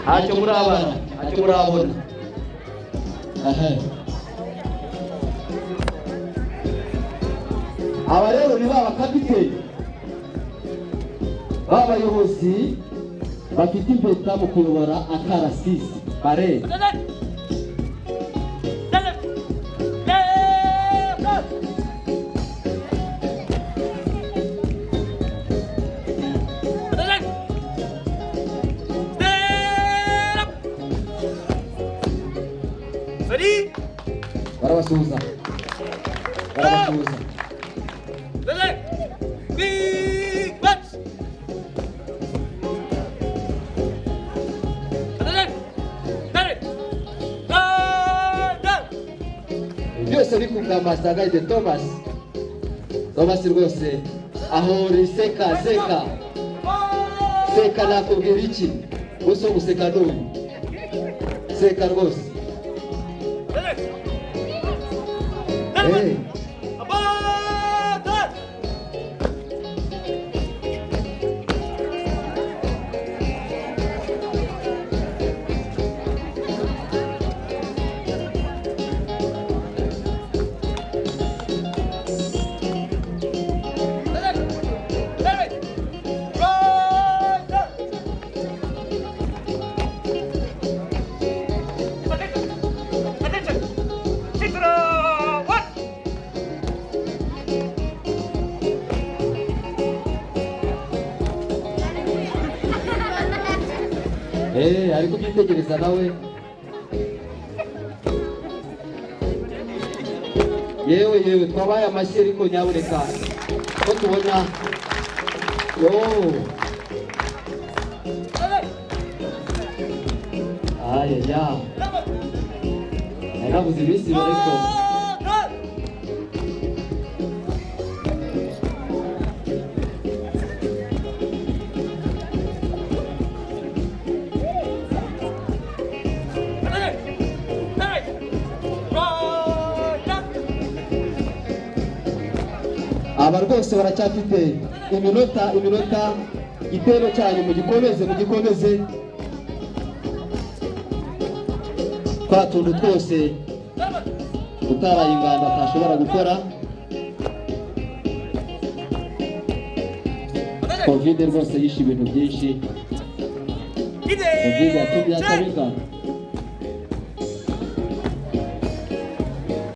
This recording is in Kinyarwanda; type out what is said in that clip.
ntacyo murabana ntacyo murabona aba rero ni baba kapiteni b'abayobozi bafite impeta mu kuyobora Akarasi bare barabasuhuza byose bikubwa Master Guide Thomas rwose aho riseka seka nakubwira iki gusa guseka none seka rwose ariko byitegereza nawe yewe twabaye amashyi ariko nyaboneka ko tubona narabuze ibisi ariko aba rwose baracyafite iminota igitero cyanyu mugikomeze twa tuntu twose utaraye inganda atashobora gukora covid rwose yishe ibintu byinshi covid yatumye atabingana